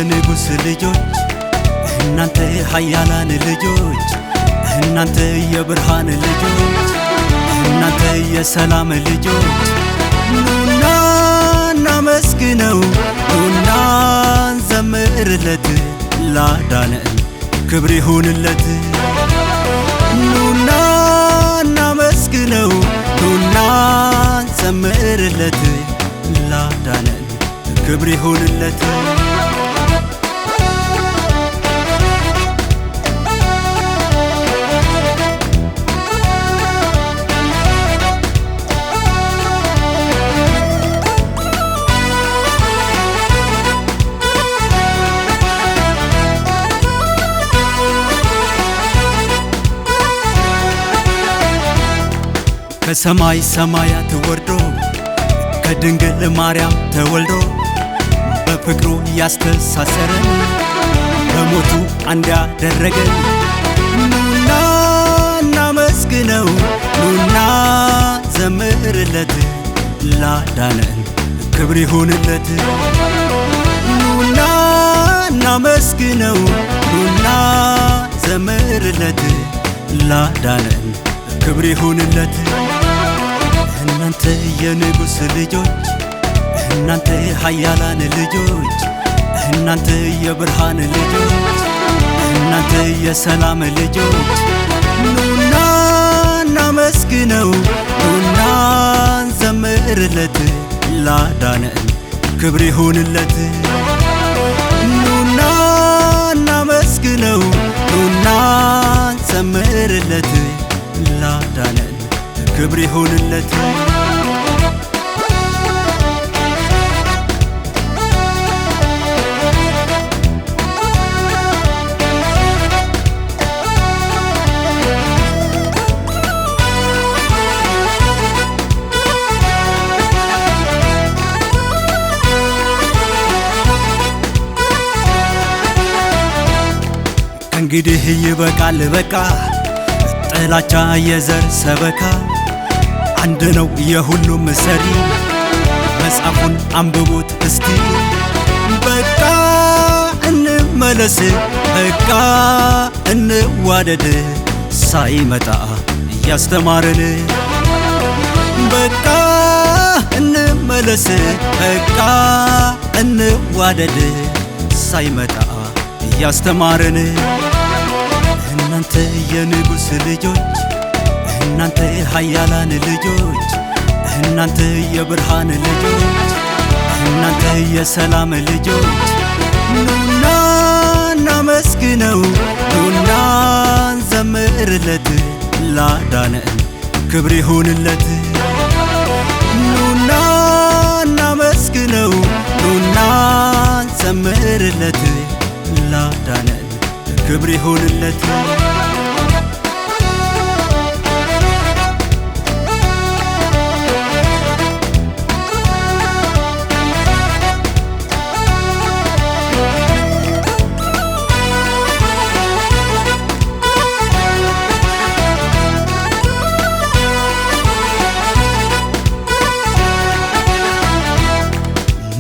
የንጉሥ ልጆች እናንተ ኃያላን ልጆች እናንተ የብርሃን ልጆች እናንተ የሰላም ልጆች ኑና እናመስግነው ኑና እንዘምርለት ላዳነን ክብር ይሁንለት ኑና እናመስግነው ኑና እንዘምርለት ላዳነን ክብር ይሁንለት ከሰማይ ሰማያት ወርዶ ከድንግል ማርያም ተወልዶ በፍቅሩ ያስተሳሰረን በሞቱ አንድ ያደረገን ኑና እናመስግነው ኑና ዘምርለት ላዳነን ክብር ይሁንለት ኑና እናመስግነው ኑና ዘምርለት ላዳነን ክብር ይሁንለት እናንተ የንጉሥ ልጆች እናንተ ኃያላን ልጆች እናንተ የብርሃን ልጆች እናንተ የሰላም ልጆች ኑና እናመስግነው ኑና እንዘምርለት ላዳነን ክብር ይሁንለት ኑና እናመስግነው ኑና እንዘምርለት ላዳነን ክብር ይሁንለት እንግዲህ ይበቃል በቃ ጥላቻ የዘር ሰበካ አንድ ነው የሁሉም ሰሪ መጽሐፉን አንብቡት እስቲ በቃ እንመለስ በቃ እንዋደድ ሳይመጣ እያስተማረን በቃ እንመለስ በቃ እንዋደድ ሳይመጣ እያስተማረን እናንተ የንጉሥ ልጆች እናንተ ኃያላን ልጆች እናንተ የብርሃን ልጆች እናንተ የሰላም ልጆች ኑና እናመስግነው ኑና እንዘምርለት ላዳነን ክብር ይሁንለት ኑና እናመስግነው ኑና እንዘምርለት ላዳነን ክብር ይሁንለት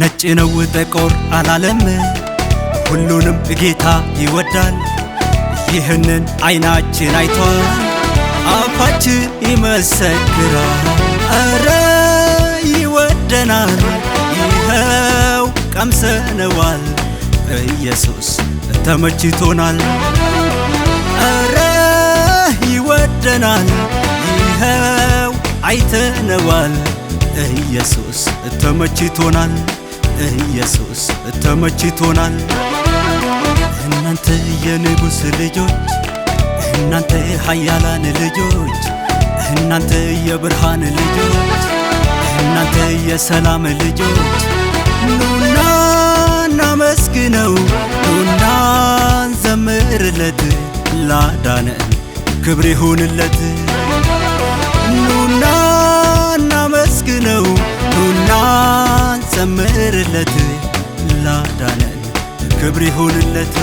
ነጭ ነው ጥቁር አላለም ሁሉንም ጌታ ይወዳል ይህንን አይናችን አይቷል አፋችን ይመሰክራል አረ ይወደናል ይኸው ቀምሰነዋል ኢየሱስ ተመችቶናል አረ ይወደናል ይኸው አይተነዋል ኢየሱስ ተመችቶናል ኢየሱስ ተመችቶናል እናንተ የንጉሥ ልጆች እናንተ ኃያላን ልጆች እናንተ የብርሃን ልጆች እናንተ የሰላም ልጆች ኑና እናመስግነው ኑና እንዘምርለት ላዳነን ክብር ይሁንለት ኑና እናመስግነው ኑና እንዘምርለት ላዳነን ክብር ይሁንለት